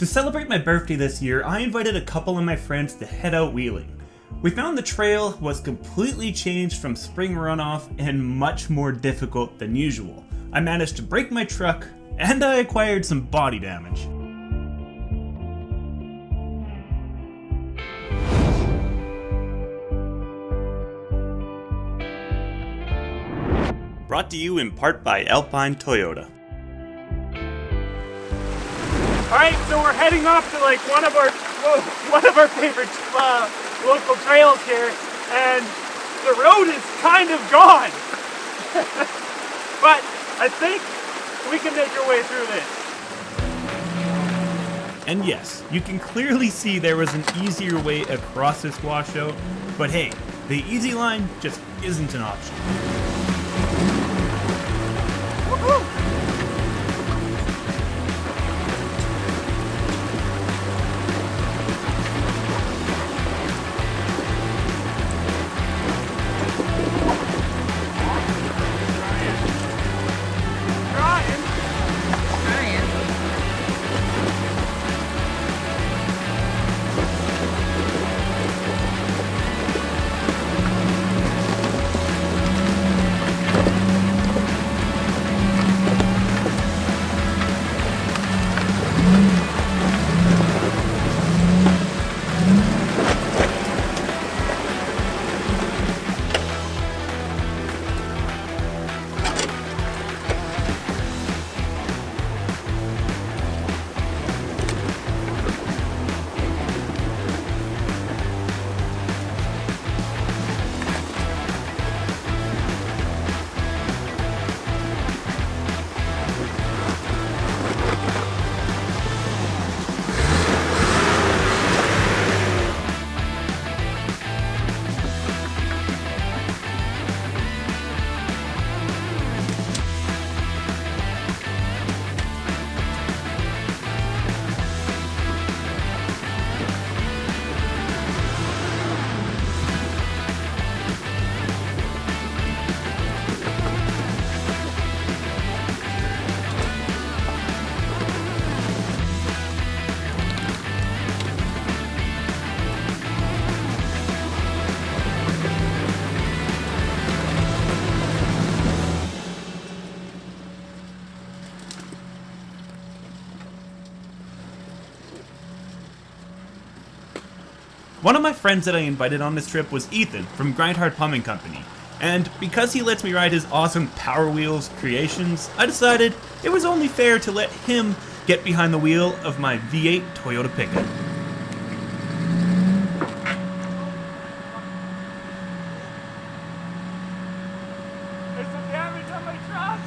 To celebrate my birthday this year, I invited a couple of my friends to head out wheeling. We found the trail was completely changed from spring runoff and much more difficult than usual. I managed to break my truck, and I acquired some body damage. Brought to you in part by Alpine Toyota. Alright, so we're heading off to like one of our favorite local trails here, and the road is kind of gone. But I think we can make our way through this. And yes, you can clearly see there was an easier way across this washout, but hey, the easy line just isn't an option. Woohoo! One of my friends that I invited on this trip was Ethan from Grindhard Plumbing Company, and because he lets me ride his awesome Power Wheels creations, I decided it was only fair to let him get behind the wheel of my V8 Toyota pickup. There's some damage on my truck!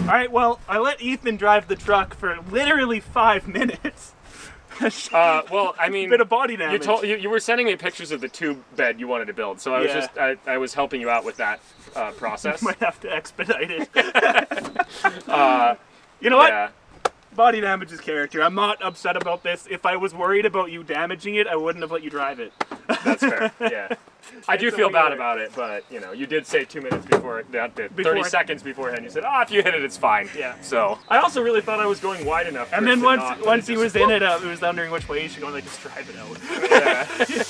Alright, well, I let Ethan drive the truck for literally 5 minutes. Well, I mean, bit of body damage. You were sending me pictures of the tube bed you wanted to build, so I was helping you out with that process. Might have to expedite it. You know what? Yeah. Body damage is character. I'm not upset about this. If I was worried about you damaging it, I wouldn't have let you drive it. That's fair. Yeah. I do feel bad about it, but you know, you did say 2 minutes before, 30 seconds beforehand. You said, "Oh, if you hit it, it's fine." Yeah. So I also really thought I was going wide enough. And then once he was in it, he was wondering which way he should go. Like, just drive it out. Yeah.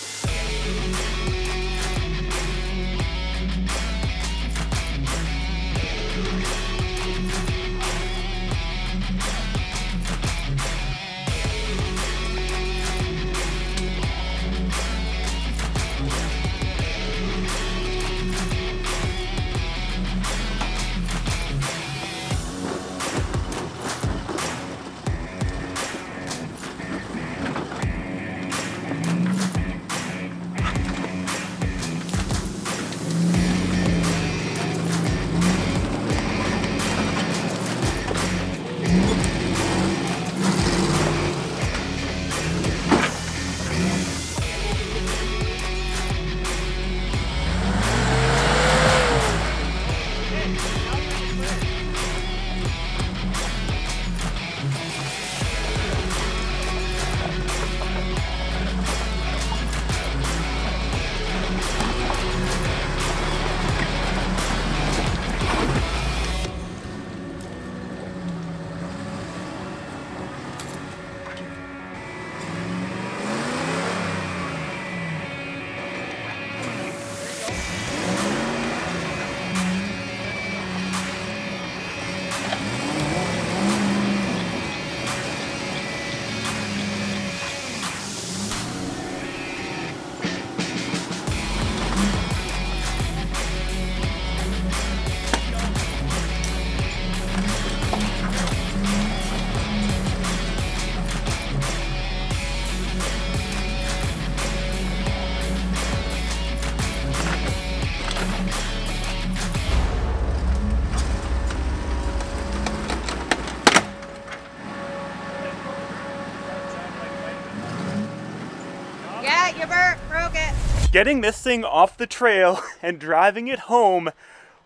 Getting this thing off the trail and driving it home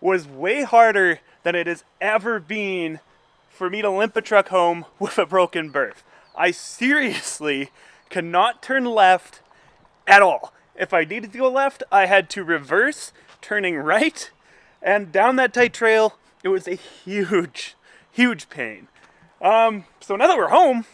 was way harder than it has ever been for me to limp a truck home with a broken berth. I seriously cannot turn left at all. If I needed to go left, I had to reverse, turning right, and down that tight trail, it was a huge pain. So now that we're home,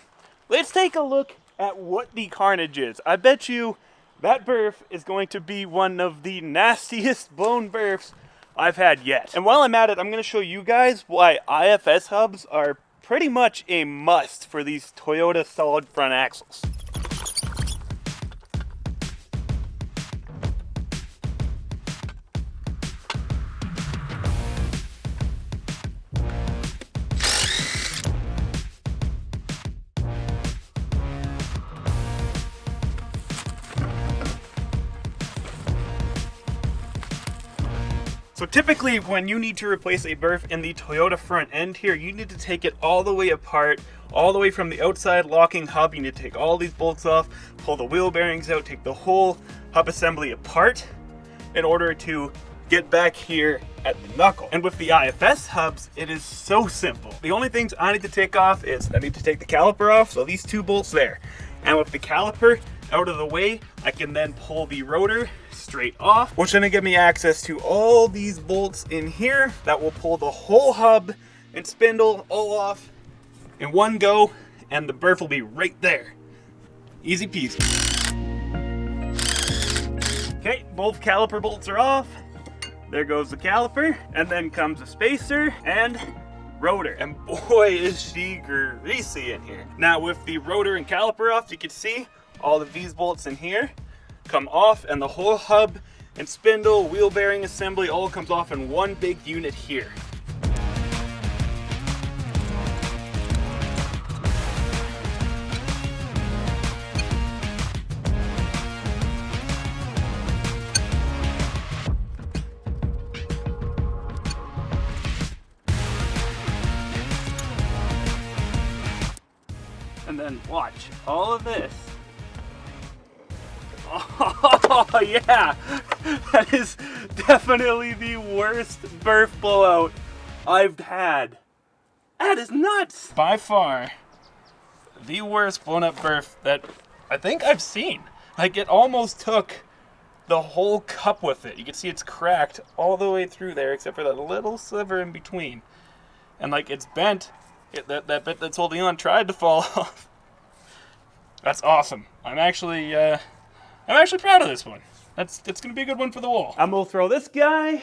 let's take a look at what the carnage is. I bet you that berth is going to be one of the nastiest blown berths I've had yet. And while I'm at it, I'm going to show you guys why IFS hubs are pretty much a must for these Toyota solid front axles. So typically when you need to replace a berth in the Toyota front end here, you need to take it all the way apart, all the way from the outside locking hub. You need to take all these bolts off, pull the wheel bearings out, take the whole hub assembly apart in order to get back here at the knuckle. And with the IFS hubs, it is so simple. The only things I need to take off is I need to take the caliper off, so these two bolts there. And with the caliper out of the way, I can then pull the rotor straight off, which is going to give me access to all these bolts in here that will pull the whole hub and spindle all off in one go, and the berth will be right there. Easy peasy. Okay, both caliper bolts are off. There goes the caliper, and then comes a spacer and rotor. And boy, is she greasy in here. Now with the rotor and caliper off, you can see all of these bolts in here come off, and the whole hub and spindle, wheel bearing assembly all comes off in one big unit here. And then watch all of this. Oh yeah, that is definitely the worst berth blowout I've had. That is nuts. By far, the worst blown up berth that I think I've seen. Like, it almost took the whole cup with it. You can see it's cracked all the way through there except for that little sliver in between. And like, it's bent. That bit that's holding on tried to fall off. That's awesome. I'm actually proud of this one. It's gonna be a good one for the wall. I'm gonna throw this guy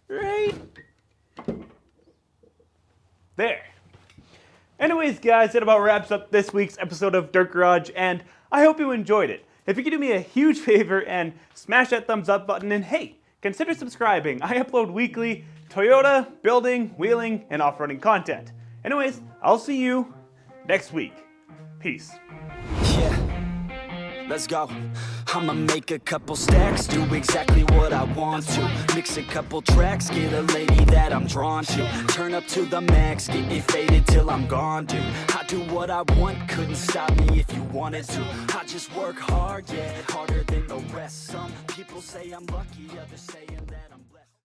right there. Anyways, guys, that about wraps up this week's episode of Dirt Garage, and I hope you enjoyed it. If you could do me a huge favor and smash that thumbs up button, and hey, consider subscribing. I upload weekly Toyota, building, wheeling, and off-roading content. Anyways, I'll see you next week. Peace. Yeah, let's go. I'ma make a couple stacks, do exactly what I want to. Mix a couple tracks, get a lady that I'm drawn to. Turn up to the max, get me faded till I'm gone, dude. I do what I want, couldn't stop me if you wanted to. I just work hard, yeah, harder than the rest. Some people say I'm lucky, others saying that I'm blessed.